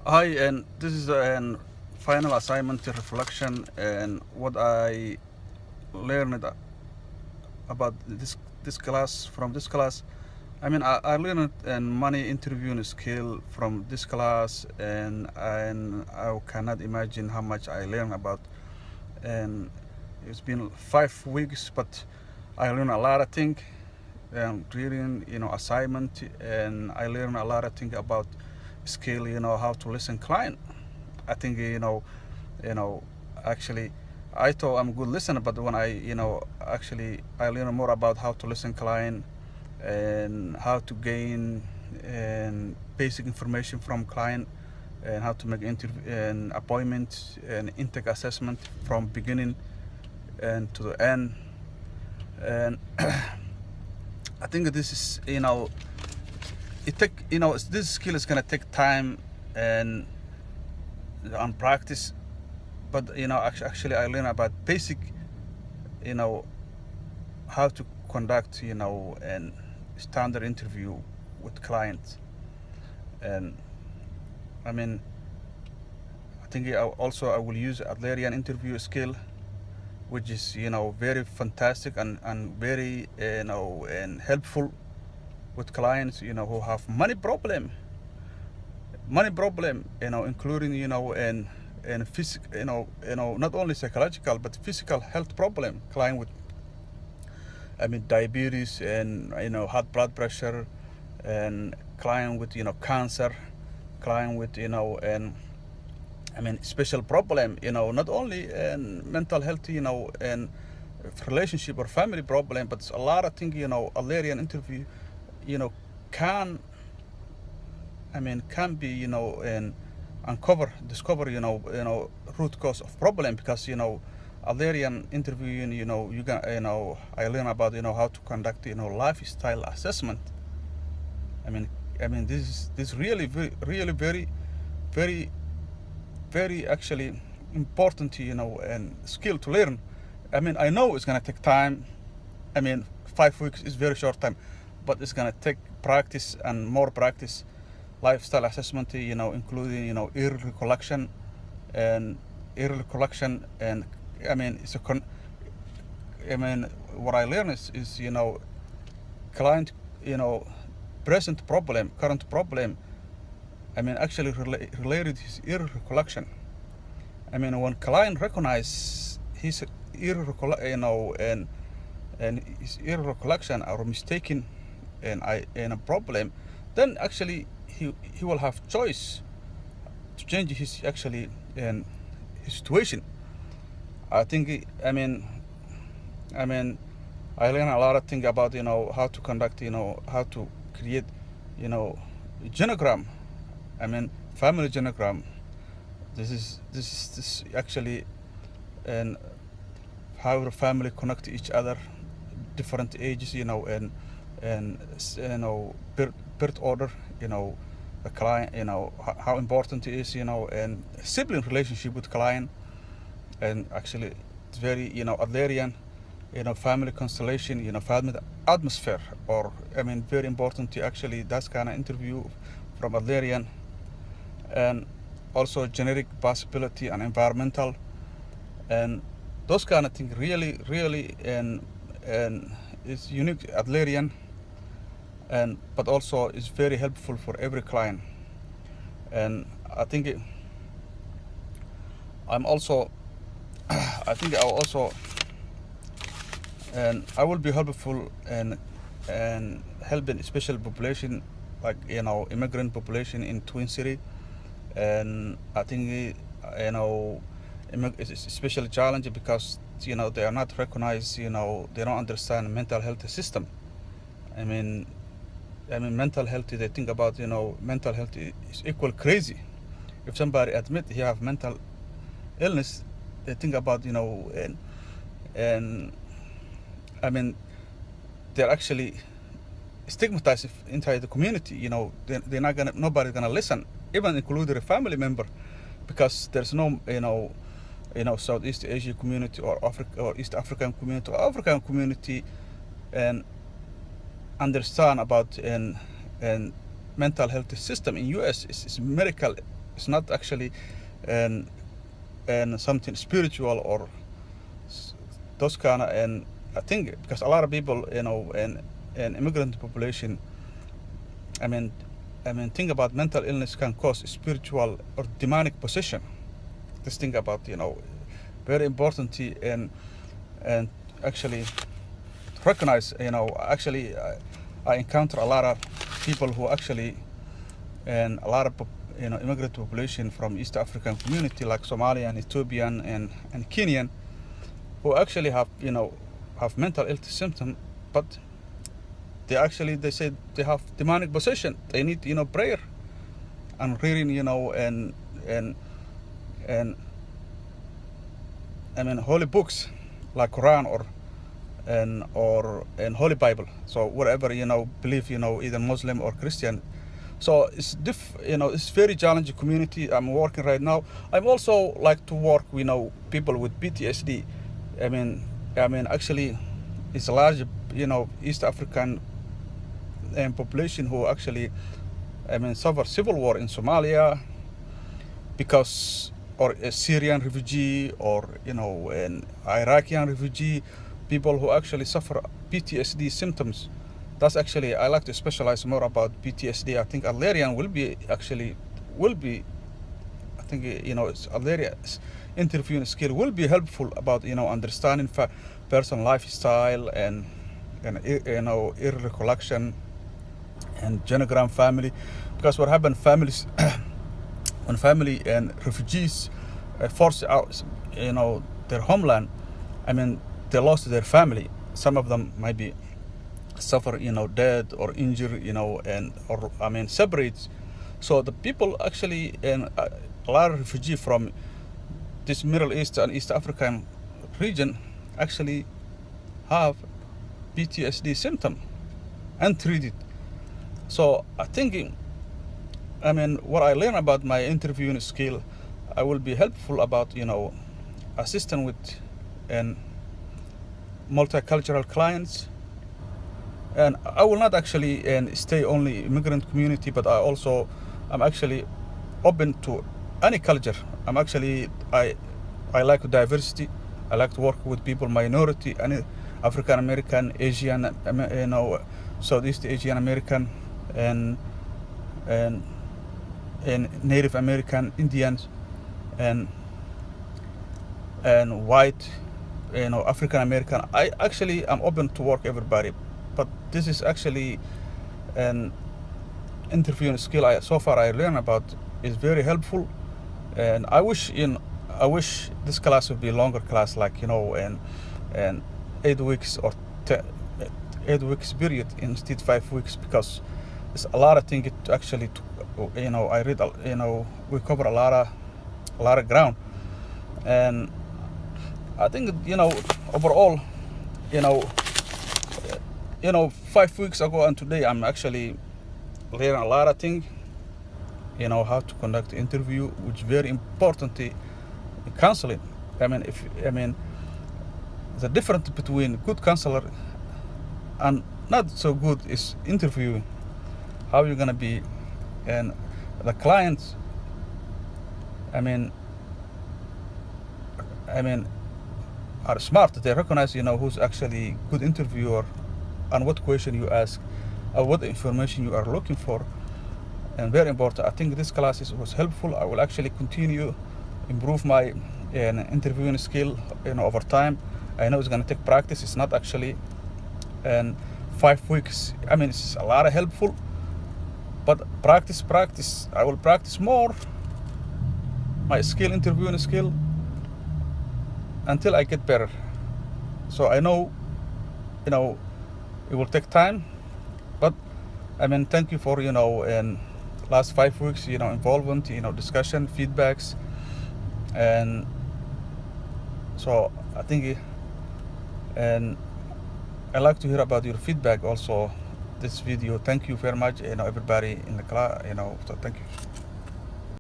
Hi, and this is an final assignment reflection and what I learned about this class from this class. I learned and money interviewing skill from this class, and I cannot imagine how much I learned about. And it's been 5 weeks, but I learned a lot of things. And reading, assignment, and I learned a lot of things about skill, how to listen client. I think actually I thought I'm a good listener, but when actually I learn more about how to listen client and how to gain and basic information from client and how to make interview and appointment and intake assessment from beginning and to the end. And I think this is this skill is gonna take time and on practice, but actually I learned about basic how to conduct and standard interview with clients. And I mean I think I will use Adlerian interview skill, which is very fantastic and very and helpful with clients who have money problem, including and physical, not only psychological but physical health problem. Client with diabetes and high blood pressure, and client with cancer, client with and special problem, not only mental health, and relationship or family problem, but a lot of things, Alerian interview, can can be, and discover, root cause of problem, because, Alerian interviewing, you can, I learn about, how to conduct, lifestyle assessment. This really, really very, very actually important, and skill to learn. I know it's gonna take time. 5 weeks is very short time, but it's gonna take practice and more practice. Lifestyle assessment, including early recollection and it's a what I learned is client, present problem, current problem. Actually related his early recollection. When client recognize his early and his early recollection are mistaken and a problem, then actually he will have choice to change his actually and his situation. I think I learn a lot of things about how to conduct, how to create genogram, family genogram. This actually, and how the family connect to each other, different ages, and birth order, the client, how important it is, and sibling relationship with client, and actually it's very Adlerian, family constellation, family atmosphere, or very important to actually that's kind of interview from Adlerian. And also genetic possibility and environmental, and those kind of things really and is unique Adlerian, and but also is very helpful for every client. And I think I'm also I think I'll also, and I will be helpful and helping special population like immigrant population in Twin City. And I think it's especially challenging because they are not recognized, they don't understand mental health system. Mental health, they think about mental health is equal crazy. If somebody admit he have mental illness, they think about and they're actually stigmatized inside the community. They're not gonna, nobody's gonna listen, even including a family member, because there's no Southeast Asia community or Africa or East African community or African community and understand about and mental health system in US is miracle It's not actually and something spiritual or those kind of. And I think because a lot of people, and immigrant population, I mean, think about mental illness can cause spiritual or demonic possession. Just think about, very important and actually recognize, actually I encounter a lot of people who actually, and a lot of, immigrant population from East African community like Somalian, Ethiopian, and Kenyan, who actually have, have mental illness symptom, but they say they have demonic possession. They need, prayer and reading, and holy books like Quran or Holy Bible. So whatever, believe, either Muslim or Christian. So it's it's very challenging community I'm working right now. I'm also like to work, people with PTSD. Actually, it's a large, East African population who actually, suffer civil war in Somalia because, or a Syrian refugee, or, an Iraqian refugee, people who actually suffer PTSD symptoms. That's actually, I like to specialize more about PTSD. I think Alerian will be, I think, Aleria's interviewing skill will be helpful about, understanding person lifestyle and early recollection and genogram family. Because what happened, families, when family and refugees force out, their homeland, they lost their family. Some of them might be suffer, dead or injured, separate. So the people actually, and a lot of refugees from this Middle East and East African region actually have PTSD symptom untreated. So I think, what I learned about my interviewing skill, I will be helpful about, assisting with and multicultural clients. And I will not actually stay only immigrant community, but I'm actually open to any culture. I like diversity. I like to work with people, minority, any African American, Asian, Southeast Asian American, and Native American, Indians, and white, African American. I'm open to work everybody. But this is actually an interviewing skill so far I learned about is very helpful, and I wish this class would be a longer class, like, and 8 weeks or 8 weeks period instead 5 weeks, because it's a lot of things to actually I read, we cover a lot of ground, and I think, overall, 5 weeks ago and today, I'm actually learning a lot of things, how to conduct the interview, which is very important in counseling. The difference between good counselor and not so good is interviewing. How you're gonna be, and the clients, are smart. They recognize, who's actually good interviewer, and what question you ask, or what information you are looking for. And very important, I think this class was helpful. I will actually continue improve my interviewing skill, over time. I know it's going to take practice. It's not actually 5 weeks. It's a lot of helpful, but practice. I will practice more my interviewing skill, until I get better. So I know, it will take time, but thank you for, last 5 weeks, involvement, discussion, feedbacks, and so I think, and I like to hear about your feedback also. This video. Thank you very much, everybody in the class. So thank you.